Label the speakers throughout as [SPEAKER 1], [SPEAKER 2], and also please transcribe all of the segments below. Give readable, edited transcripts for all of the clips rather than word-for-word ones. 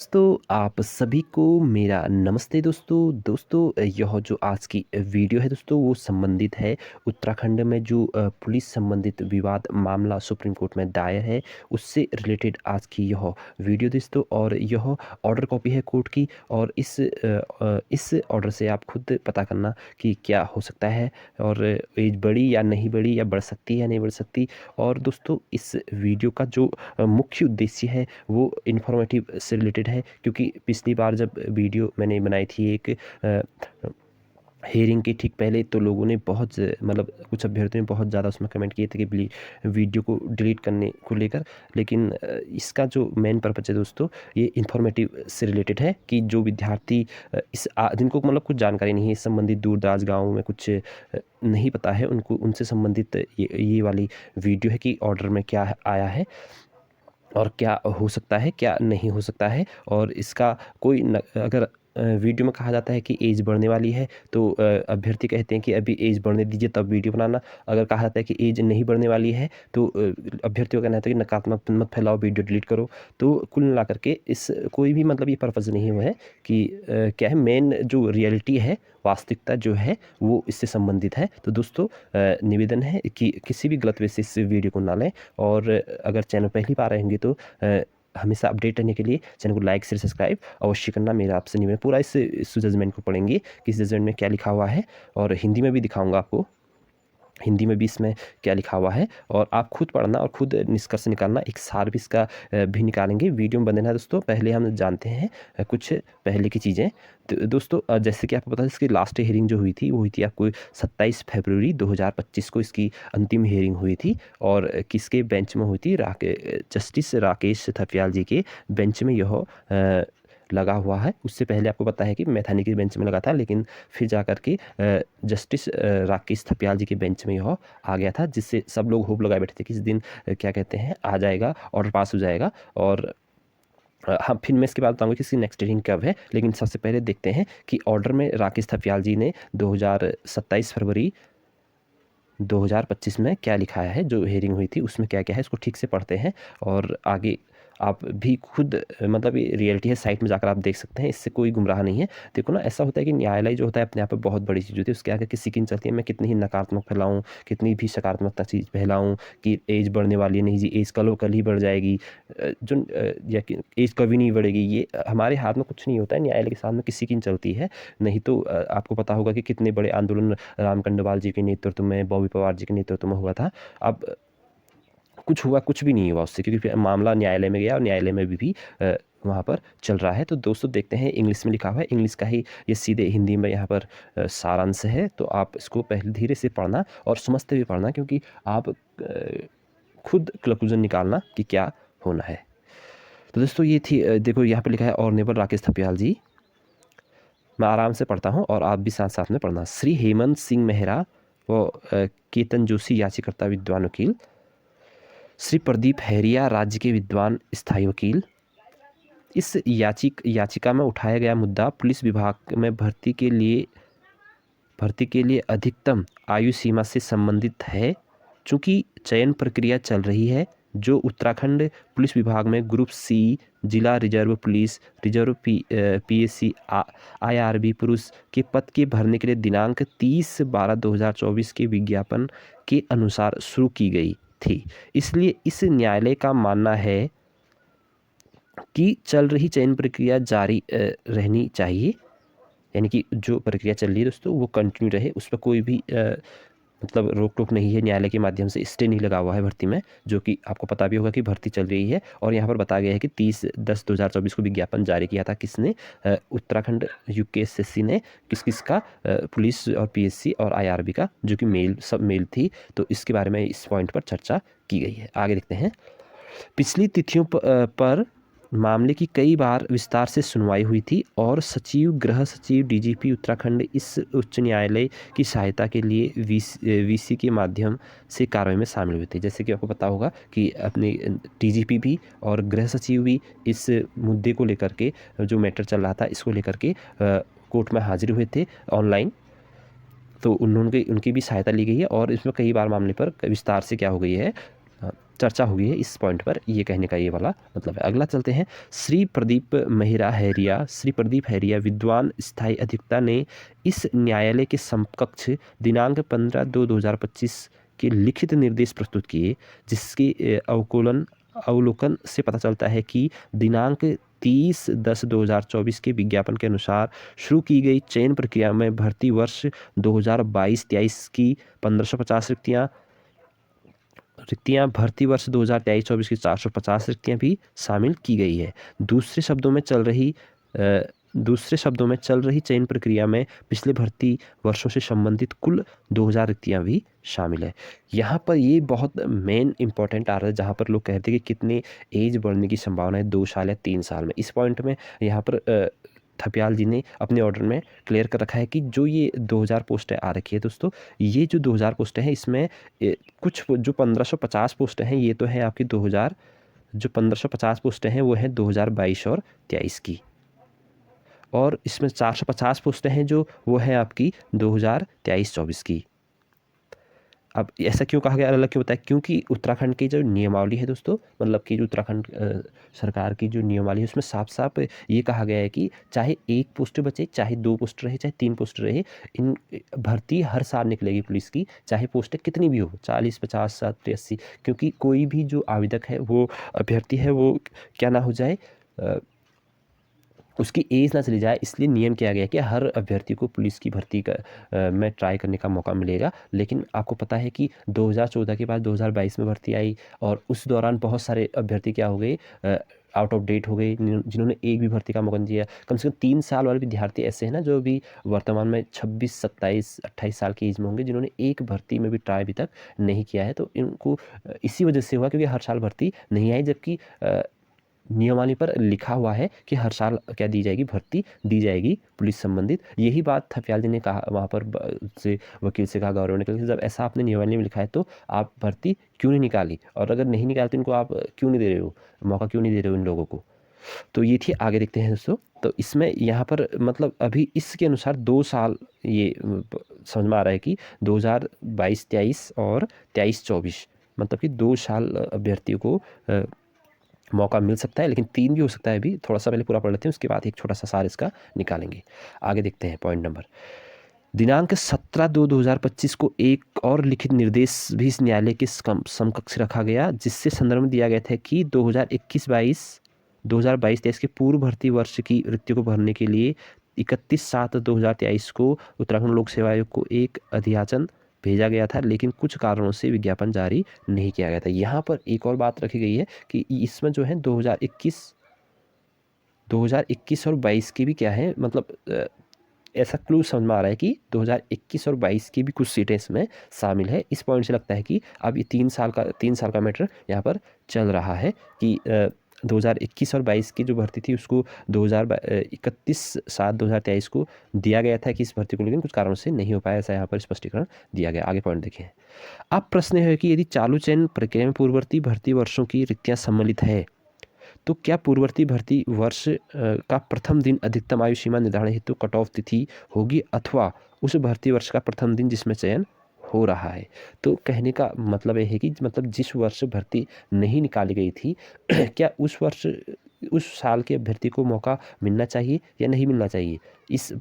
[SPEAKER 1] दोस्तों आप सभी को मेरा नमस्ते दोस्तों यह जो आज की वीडियो है दोस्तों वो संबंधित है उत्तराखंड में जो पुलिस संबंधित विवाद मामला सुप्रीम कोर्ट में दायर है उससे रिलेटेड आज की यह वीडियो दोस्तों। और यह ऑर्डर कॉपी है कोर्ट की और इस ऑर्डर से आप खुद पता करना कि क्या हो सकता है और एज बढ़ी या नहीं बढ़ी या बढ़ सकती है या नहीं बढ़ सकती। और दोस्तों इस वीडियो का जो मुख्य उद्देश्य है वो इन्फॉर्मेटिव से रिलेटेड है, क्योंकि पिछली बार जब वीडियो मैंने बनाई थी एक हेयरिंग के ठीक पहले, तो लोगों ने मतलब कुछ अभ्यर्थियों ने बहुत ज़्यादा उसमें कमेंट किए थे कि वीडियो को डिलीट करने को लेकर। लेकिन इसका जो मेन पर्पज़ है दोस्तों ये इन्फॉर्मेटिव से रिलेटेड है कि जो विद्यार्थी जिनको मतलब कुछ जानकारी नहीं है इस संबंधित, दूर दराज गाँव में कुछ नहीं पता है उनको, उनसे संबंधित ये वाली वीडियो है कि ऑर्डर में क्या आया है और क्या हो सकता है क्या नहीं हो सकता है। और इसका अगर वीडियो में कहा जाता है कि एज बढ़ने वाली है तो अभ्यर्थी कहते हैं कि अभी एज बढ़ने दीजिए तब वीडियो बनाना। अगर कहा जाता है कि एज नहीं बढ़ने वाली है तो अभ्यर्थियों का कहना था कि नकारात्मक मत फैलाओ, वीडियो डिलीट करो। तो कुल मिला करके इस कोई भी मतलब ये पर्पज़ नहीं हुआ है कि क्या है, मेन जो रियलिटी है, वास्तविकता जो है वो इससे संबंधित है। तो दोस्तों निवेदन है कि किसी भी गलत वे से इस वीडियो को ना लें। और अगर चैनल पहली बार आएंगे तो हमेशा अपडेट रहने के लिए चैनल को लाइक शेयर सब्सक्राइब अवश्य करना मेरा आपसे निवेदन। पूरा इस जजमेंट को पढ़ेंगे कि इस जजमेंट में क्या लिखा हुआ है, और हिंदी में भी दिखाऊंगा आपको, हिंदी में भी इसमें क्या लिखा हुआ है, और आप खुद पढ़ना और खुद निष्कर्ष निकालना, एक सार भी इसका भी निकालेंगे। वीडियो में बने रहना दोस्तों। पहले हम जानते हैं कुछ पहले की चीज़ें। तो दोस्तों जैसे कि आपको पता है इसकी लास्ट हियरिंग जो हुई थी वो हुई थी आपको 27 फरवरी 2025 को इसकी अंतिम हियरिंग हुई थी। और किसके बेंच में हुई थी? जस्टिस राकेश थपियाल जी के बेंच में यह लगा हुआ है। उससे पहले आपको पता है कि मैथानी के बेंच में लगा था, लेकिन फिर जा कर के जस्टिस राकेश थपियाल जी के बेंच में यह आ गया था, जिससे सब लोग होप लगाए बैठे थे कि इस दिन क्या कहते हैं आ जाएगा, ऑर्डर पास हो जाएगा। और हाँ, फिर मैं इसके बाद बताऊंगा कि इसकी नेक्स्ट हियरिंग कब है। लेकिन सबसे पहले देखते हैं कि ऑर्डर में राकेश थपियाल जी ने 27 फरवरी 2025 में क्या लिखा है। जो हियरिंग हुई थी उसमें क्या क्या है इसको ठीक से पढ़ते हैं, और आगे आप भी खुद मतलब ये रियलिटी है, साइट में जाकर आप देख सकते हैं, इससे कोई गुमराह नहीं है। देखो ना, ऐसा होता है कि न्यायालय जो होता है अपने आप में बहुत बड़ी चीज़ होती है, उसके आगे किसी की नहीं चलती है। मैं कितनी ही नकारात्मक फैलाऊँ, कितनी भी सकारात्मक चीज़ फैलाऊँ कि एज बढ़ने वाली है, नहीं जी एज कल ही बढ़ जाएगी, या कि एज कभी नहीं बढ़ेगी, ये हमारे हाथ में कुछ नहीं होता है। न्यायालय के सामने किसी की नहीं चलती है। नहीं तो आपको पता होगा कि कितने बड़े आंदोलन राम कंडवाल जी के नेतृत्व में, बॉबी पवार जी के नेतृत्व में हुआ था। अब कुछ हुआ? कुछ भी नहीं हुआ उससे, क्योंकि फिर मामला न्यायालय में गया और न्यायालय में भी वहाँ पर चल रहा है। तो दोस्तों देखते हैं, इंग्लिश में लिखा हुआ है, इंग्लिश का ही ये सीधे हिंदी में यहाँ पर सारांश है। तो आप इसको पहले धीरे से पढ़ना और समझते हुए पढ़ना, क्योंकि आप खुद कंक्लूजन निकालना कि क्या होना है। तो दोस्तों ये थी देखो यहाँ पर लिखा है ऑनरेबल राकेश थपियाल जी। मैं आराम से पढ़ता हूँ और आप भी साथ साथ में पढ़ना। श्री हेमंत सिंह मेहरा व केतन जोशी याचिकर्ता विद्वान वकील, श्री प्रदीप हैरिया राज्य के विद्वान स्थायी वकील। इस याचिका में उठाया गया मुद्दा पुलिस विभाग में भर्ती के लिए अधिकतम आयु सीमा से संबंधित है। चूंकि चयन प्रक्रिया चल रही है, जो उत्तराखंड पुलिस विभाग में ग्रुप सी जिला reserve police reserve PSC IRB पुरुष के पद के भरने के लिए दिनांक 30/12/2024 के विज्ञापन के अनुसार शुरू की गई थी। इसलिए इस न्यायालय का मानना है कि चल रही चयन प्रक्रिया जारी रहनी चाहिए, यानी कि जो प्रक्रिया चल रही है दोस्तों वो कंटिन्यू रहे, उस पर कोई भी मतलब रोक टोक नहीं है। न्यायालय के माध्यम से स्टे नहीं लगा हुआ है भर्ती में, जो कि आपको पता भी होगा कि भर्ती चल रही है। और यहाँ पर बताया गया है कि 30/10/2024 को विज्ञापन जारी किया था। किसने? उत्तराखंड यूकेएसएससी ने। किस किस का? पुलिस और पीएससी और आईआरबी का, जो कि सब मेल थी। तो इसके बारे में इस पॉइंट पर चर्चा की गई है। आगे देखते हैं। पिछली तिथियों पर मामले की कई बार विस्तार से सुनवाई हुई थी और सचिव, गृह सचिव, डीजीपी उत्तराखंड इस उच्च न्यायालय की सहायता के लिए वीसी के माध्यम से कार्रवाई में शामिल हुए थे। जैसे कि आपको पता होगा कि अपने डीजीपी भी और गृह सचिव भी इस मुद्दे को लेकर के, जो मैटर चल रहा था इसको लेकर के कोर्ट में हाजिर हुए थे ऑनलाइन। तो उनकी भी सहायता ली गई है और इसमें कई बार मामले पर विस्तार से क्या हो गई है, चर्चा हुई है इस पॉइंट पर, ये कहने का ये वाला मतलब है। अगला चलते हैं, श्री प्रदीप हैरिया विद्वान स्थायी अधिवक्ता ने इस न्यायालय के समकक्ष दिनांक 15/2/2025 के लिखित निर्देश प्रस्तुत किए, जिसके अवलोकन से पता चलता है कि दिनांक 30/10/2024 के विज्ञापन के अनुसार शुरू की गई चयन प्रक्रिया में भर्ती वर्ष 2022-23 की 1550 रिक्तियां भर्ती वर्ष 2023-24 की 450 रिक्तियां भी शामिल की गई है। दूसरे शब्दों में चल रही चयन प्रक्रिया में पिछले भर्ती वर्षों से संबंधित कुल 2000 रिक्तियां भी शामिल है। यहाँ पर ये बहुत मेन इंपॉर्टेंट आ रहा है, जहाँ पर लोग कहते हैं कि कितने एज बढ़ने की संभावना है 2 साल या 3 साल में। इस पॉइंट में यहाँ पर थपियाल जी ने अपने ऑर्डर में क्लियर कर रखा है कि जो ये 2000 पोस्टें आ रखी है दोस्तों, ये जो 2000 पोस्टें हैं इसमें कुछ जो 1550 पोस्टें हैं ये तो है आपकी 1550 पोस्टें हैं वो हैं 2022 और 23 की, और इसमें 450 पोस्टें हैं जो वो है आपकी 2023-24 की। अब ऐसा क्यों कहा गया, अलग क्यों बताया, क्योंकि उत्तराखंड की जो नियमावली है दोस्तों, मतलब कि जो उत्तराखंड सरकार की जो नियमावली है उसमें साफ साफ ये कहा गया है कि चाहे 1 पोस्ट बचे, चाहे 2 पोस्ट रहे, चाहे 3 पोस्ट रहे, इन भर्ती हर साल निकलेगी पुलिस की, चाहे पोस्टें कितनी भी हो, 40, 50, 60, 80, क्योंकि कोई भी जो आवेदक है, वो अभ्यर्थी है, वो क्या ना हो जाए, उसकी एज ना चली जाए, इसलिए नियम किया गया है कि हर अभ्यर्थी को पुलिस की भर्ती में ट्राई करने का मौका मिलेगा। लेकिन आपको पता है कि 2014 के बाद 2022 में भर्ती आई, और उस दौरान बहुत सारे अभ्यर्थी क्या हो गए, आउट ऑफ डेट हो गए, जिन्होंने एक भी भर्ती का मौका नहीं दिया। कम से कम 3 साल वाले विद्यार्थी ऐसे हैं ना, जो अभी वर्तमान में 26, 27, 28 साल की एज में होंगे, जिन्होंने एक भर्ती में भी ट्राई अभी तक नहीं किया है। तो इनको इसी वजह से हुआ क्योंकि हर साल भर्ती नहीं आई, जबकि नियमावली पर लिखा हुआ है कि हर साल क्या दी जाएगी, भर्ती दी जाएगी पुलिस संबंधित। यही बात थपियाल जी ने कहा वहाँ पर से वकील से कहा, गवर्नमेंट ने, जब ऐसा आपने नियमावली में लिखा है तो आप भर्ती क्यों नहीं निकाली, और अगर नहीं निकालते इनको आप क्यों नहीं दे रहे हो, मौका क्यों नहीं दे रहे हो इन लोगों को। तो ये थी। आगे देखते हैं दोस्तों। तो इसमें यहाँ पर मतलब अभी इसके अनुसार 2 साल ये समझ में आ रहा है कि 2022-23 और 23-24 मतलब कि 2 साल अभ्यर्थियों को मौका मिल सकता है, लेकिन 3 भी हो सकता है। अभी थोड़ा सा पहले पूरा पढ़ लेते हैं, उसके बाद एक छोटा सा सार इसका निकालेंगे। आगे देखते हैं पॉइंट नंबर। दिनांक 17/2/2025 को एक और लिखित निर्देश भी इस न्यायालय के समकक्ष रखा गया, जिससे संदर्भ दिया गया था कि 2022-23 के पूर्व भर्ती वर्ष की रिक्तियों को भरने के लिए 31/7/2023 को उत्तराखंड लोक सेवा आयोग को एक अधियाचन भेजा गया था, लेकिन कुछ कारणों से विज्ञापन जारी नहीं किया गया था। यहाँ पर एक और बात रखी गई है कि इसमें जो है 2021 और 22 की भी क्या है, मतलब ऐसा क्लू समझ में आ रहा है कि 2021 और 22 की भी कुछ सीटें इसमें शामिल है। इस पॉइंट से लगता है कि अब ये 3 साल का मैटर यहाँ पर चल रहा है कि 2021 और 22 की जो भर्ती थी उसको 31/7/2023 को दिया गया था कि इस भर्ती को, लेकिन कुछ कारणों से नहीं हो पाया, ऐसा यहाँ पर स्पष्टीकरण दिया गया। आगे पॉइंट देखें। अब प्रश्न है कि यदि चालू चयन प्रक्रिया में पूर्ववर्ती भर्ती वर्षों की रिक्तियां सम्मिलित है, तो क्या पूर्ववर्ती भर्ती वर्ष का प्रथम दिन अधिकतम आयु सीमा निर्धारण हेतु कट ऑफ तिथि होगी, अथवा उस भर्ती वर्ष का प्रथम दिन जिसमें चयन हो रहा है। तो कहने का मतलब यह है कि मतलब जिस वर्ष भर्ती नहीं निकाली गई थी क्या उस साल के अभ्यर्थी को मौका मिलना चाहिए या नहीं मिलना चाहिए। इस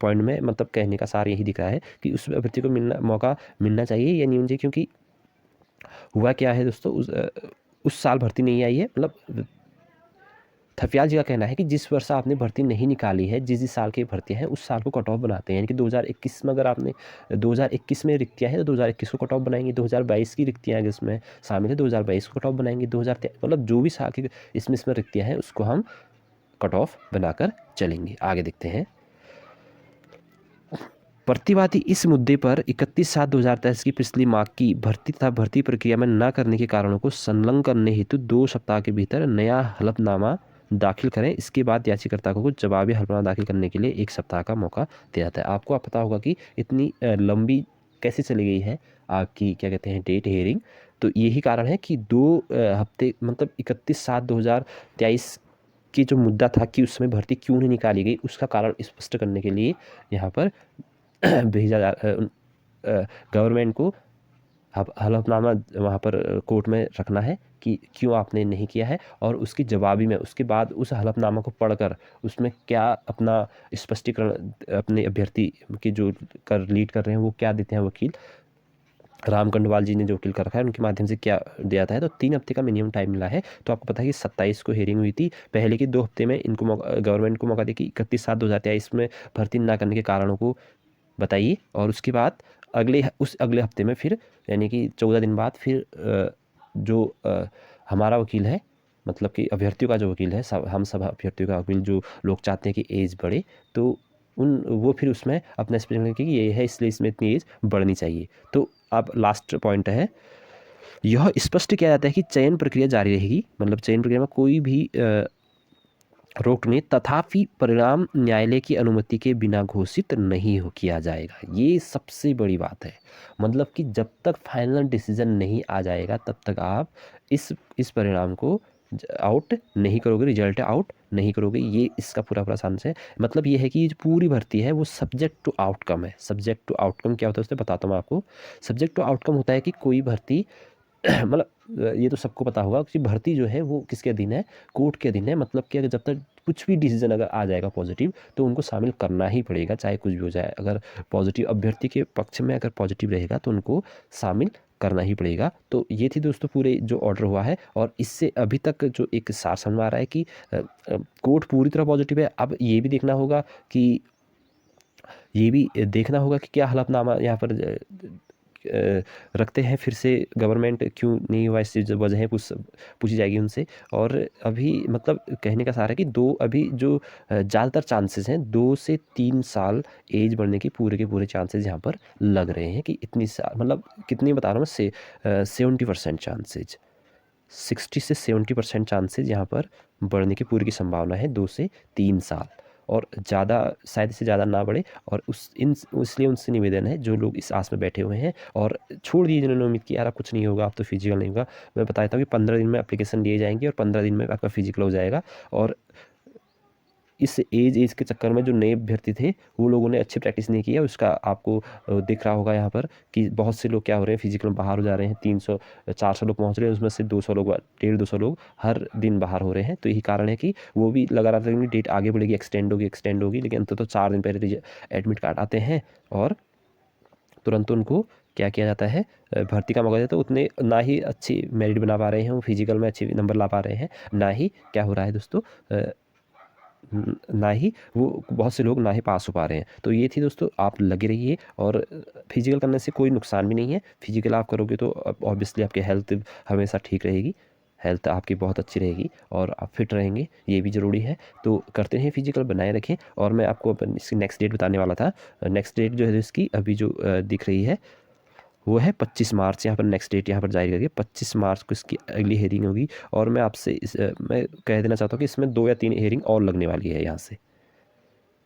[SPEAKER 1] पॉइंट में मतलब कहने का सार यही दिख रहा है कि उस अभ्यर्थी को मौका मिलना चाहिए या नहीं मिलना चाहिए, क्योंकि हुआ क्या है दोस्तों, उस साल भर्ती नहीं आई है। मतलब थपियाल जी का कहना है कि जिस वर्ष आपने भर्ती नहीं निकाली है, जिस साल की भर्ती है उस साल को कट ऑफ बनाते हैं। यानी कि 2021 में अगर आपने 2021 में रिक्तियाँ हैं तो 2021 को कट ऑफ बनाएंगे, 2022 की रिक्तियाँ जिसमें शामिल है 2022 को कट ऑफ बनाएंगे, 2023 मतलब जो भी साल की इसमें रिक्तियाँ हैं उसको हम कट ऑफ बनाकर चलेंगे। आगे देखते हैं। प्रतिवादी इस मुद्दे पर 31/7/2023 की पिछली माह की भर्ती तथा भर्ती प्रक्रिया में न करने के कारणों को संलग्न करने हेतु 2 सप्ताह के भीतर नया हलफनामा दाखिल करें। इसके बाद याचिकाकर्ता को जवाबी हलफनामा दाखिल करने के लिए 1 सप्ताह का मौका दिया जाता है। आपको पता होगा कि इतनी लंबी कैसे चली गई है आपकी क्या कहते हैं डेट हेयरिंग। तो यही कारण है कि 2 हफ्ते मतलब 31/7/2023 की जो मुद्दा था कि उसमें भर्ती क्यों नहीं निकाली गई, उसका कारण स्पष्ट करने के लिए यहाँ पर भेजा गवर्नमेंट को हलफनामा वहाँ पर कोर्ट में रखना है कि क्यों आपने नहीं किया है, और उसकी जवाबी में उसके बाद उस हलफनामा को पढ़कर उसमें क्या अपना स्पष्टीकरण अपने अभ्यर्थी के जो लीड कर रहे हैं वो क्या देते हैं वकील राम कंडवाल जी ने जो वकील कर रखा है उनके माध्यम से क्या दिया जाता है। तो 3 हफ्ते का मिनिमम टाइम मिला है। तो आपको पता है कि 27 को हियरिंग हुई थी, पहले के 2 हफ्ते में इनको गवर्नमेंट को मौका दिया कि 31/7/2023 में भर्ती ना करने के कारणों को बताइए, और उसके बाद अगले हफ्ते में फिर यानी कि 14 दिन बाद फिर हमारा वकील है, मतलब कि अभ्यर्थियों का जो वकील है, हम सब अभ्यर्थियों का वकील जो लोग चाहते हैं कि एज बढ़े, तो वो फिर उसमें अपना एक्सप्लेन कि ये है इसलिए इसमें इतनी एज बढ़नी चाहिए। तो अब लास्ट पॉइंट है, यह स्पष्ट किया जाता है कि चयन प्रक्रिया जारी रहेगी, मतलब चयन प्रक्रिया में कोई भी रोक नहीं, तथापि परिणाम न्यायालय की अनुमति के बिना घोषित नहीं किया जाएगा। ये सबसे बड़ी बात है, मतलब कि जब तक फाइनल डिसीजन नहीं आ जाएगा तब तक आप इस परिणाम को आउट नहीं करोगे, रिजल्ट आउट नहीं करोगे। ये इसका पूरा सारांश है। मतलब ये है कि ये जो पूरी भर्ती है वो सब्जेक्ट टू आउटकम है। सब्जेक्ट टू आउटकम क्या होता है उससे बताता हूँ मैं आपको। सब्जेक्ट टू आउटकम होता है कि कोई भर्ती मतलब ये तो सबको पता होगा कि भर्ती जो है वो किसके अधीन है, कोर्ट के अधीन है। मतलब कि अगर जब तक कुछ भी डिसीजन अगर आ जाएगा पॉजिटिव तो उनको शामिल करना ही पड़ेगा, चाहे कुछ भी हो जाए। अगर पॉजिटिव अभ्यर्थी के पक्ष में अगर पॉजिटिव रहेगा तो उनको शामिल करना ही पड़ेगा। तो ये थी दोस्तों पूरे जो ऑर्डर हुआ है, और इससे अभी तक जो एक सार समझ आ रहा है कि कोर्ट पूरी तरह पॉजिटिव है। अब ये भी देखना होगा कि क्या हलफनामा यहाँ पर रखते हैं फिर से गवर्नमेंट क्यों नहीं हुआ, इससे जो वजह पूछी जाएगी उनसे। और अभी मतलब कहने का सार है कि अभी जो ज़्यादातर चांसेस हैं 2 से 3 साल एज बढ़ने के पूरे चांसेस यहाँ पर लग रहे हैं कि इतनी साल, मतलब कितनी बता रहा हूँ मैं, 70% चांसेज, 60 से 70% चांसेज यहाँ पर बढ़ने की पूरी की संभावना है 2 से 3 साल, और ज़्यादा शायद इससे ज़्यादा ना बढ़े। और इसलिए उनसे निवेदन है जो लोग इस आस में बैठे हुए हैं और छोड़ दिए जिन्होंने उम्मीद की यार अब कुछ नहीं होगा, अब तो फिजिकल नहीं होगा। मैं बता देता हूँ कि 15 दिन में एप्लीकेशन लिए जाएंगे और 15 दिन में आपका फिजिकल हो जाएगा। और इस एज के चक्कर में जो नए अभ्यर्थी थे वो लोगों ने अच्छी प्रैक्टिस नहीं की है, उसका आपको दिख रहा होगा यहाँ पर कि बहुत से लोग क्या हो रहे हैं, फिजिकल में बाहर हो जा रहे हैं। 300-400 लोग पहुँच रहे हैं, उसमें से 200 लोग 150-200 लोग हर दिन बाहर हो रहे हैं। तो यही कारण है कि वो भी लगा रहा था कि डेट आगे बढ़ेगी, एक्सटेंड होगी, लेकिन अंत तो 4 दिन पहले एडमिट कार्ड आते हैं और तुरंत उनको क्या किया जाता है, भर्ती का मौका देता है। उतने ना ही अच्छी मेरिट बना पा रहे हैं, वो फिजिकल में अच्छे नंबर ला पा रहे हैं, ना ही क्या हो रहा है दोस्तों, ना ही वो बहुत से लोग ना ही पास हो पा रहे हैं। तो ये थी दोस्तों, आप लगे रहिए। और फिजिकल करने से कोई नुकसान भी नहीं है। फिजिकल आप करोगे तो ऑब्वियसली आपकी हेल्थ हमेशा ठीक रहेगी, हेल्थ आपकी बहुत अच्छी रहेगी और आप फिट रहेंगे, ये भी ज़रूरी है। तो करते हैं फिजिकल, बनाए रखें। और मैं आपको इसकी नेक्स्ट डेट बताने वाला था। नेक्स्ट डेट जो है इसकी अभी जो दिख रही है वो है 25 मार्च। यहाँ पर नेक्स्ट डेट यहाँ पर जारी करके 25 मार्च को इसकी अगली हेयरिंग होगी। और मैं आपसे मैं कह देना चाहता हूँ कि इसमें 2 या 3 हेयरिंग और लगने वाली है यहाँ से,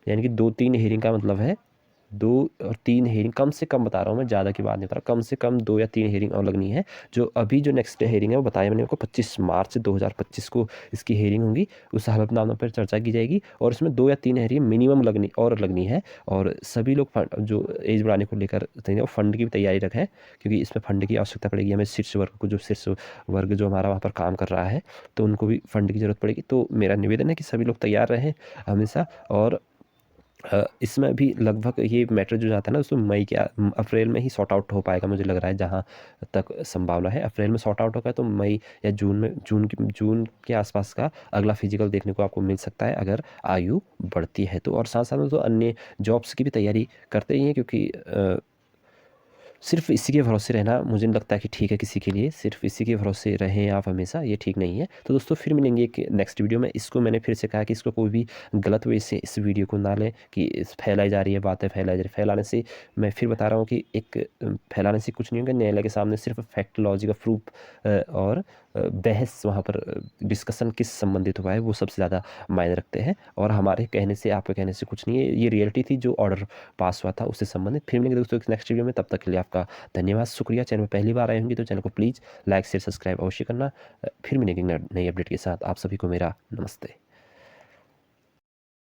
[SPEAKER 1] यानी कि 2-3 हेयरिंग का मतलब है 2 और 3 हेयरिंग कम से कम बता रहा हूँ मैं, ज़्यादा की बात नहीं बता रहा, कम से कम 2 या 3 हेयरिंग और लगनी है। जो अभी जो नेक्स्ट हेयरिंग है वो बताया मैंने आपको 25 मार्च 2025 को इसकी हेयरिंग होगी। उस हलफनामा पर चर्चा की जाएगी और इसमें 2 या 3 हेयरिंग मिनिमम लगनी है। और सभी लोग जो एज बढ़ाने को लेकर वो फंड की भी तैयारी रखें, क्योंकि इसमें फंड की आवश्यकता पड़ेगी हमें। शीर्ष वर्ग जो हमारा वहाँ पर काम कर रहा है तो उनको भी फंड की ज़रूरत पड़ेगी। तो मेरा निवेदन है कि सभी लोग तैयार रहें हमेशा। और इसमें भी लगभग ये मैटर जो जाता है ना उसमें अप्रैल में ही सॉर्ट आउट हो पाएगा, मुझे लग रहा है, जहाँ तक संभावना है अप्रैल में सॉर्ट आउट होगा। तो मई या जून के आसपास का अगला फिजिकल देखने को आपको मिल सकता है अगर आयु बढ़ती है तो। और साथ साथ में तो अन्य जॉब्स की भी तैयारी करते ही हैं, क्योंकि सिर्फ इसी के भरोसे रहना मुझे नहीं लगता कि ठीक है किसी के लिए। सिर्फ इसी के भरोसे रहें आप हमेशा, ये ठीक नहीं है। तो दोस्तों फिर मिलेंगे एक नेक्स्ट वीडियो में। इसको मैंने फिर से कहा कि इसको कोई भी गलत वे से इस वीडियो को ना लें कि फैलाई जा रही है बातें, फैलाई जा रही है। फैलाने से मैं फिर बता रहा हूँ कि फैलाने से कुछ नहीं होगा। न्यायालय के सामने सिर्फ फैक्ट, लॉजिक, प्रूफ और बहस वहाँ पर डिस्कशन किस संबंधित हुआ है वो सबसे ज़्यादा मायने रखते हैं। और हमारे कहने से, आपके कहने से कुछ नहीं है। ये रियलिटी थी जो ऑर्डर पास हुआ था उससे संबंधित। फिर मिलेंगे दोस्तों नेक्स्ट वीडियो में, तब तक के लिए आपका धन्यवाद, शुक्रिया। चैनल में पहली बार आए होंगे तो चैनल को प्लीज़ लाइक शेयर सब्सक्राइब अवश्य करना। फिर मिलेंगे नई अपडेट के साथ। आप सभी को मेरा नमस्ते।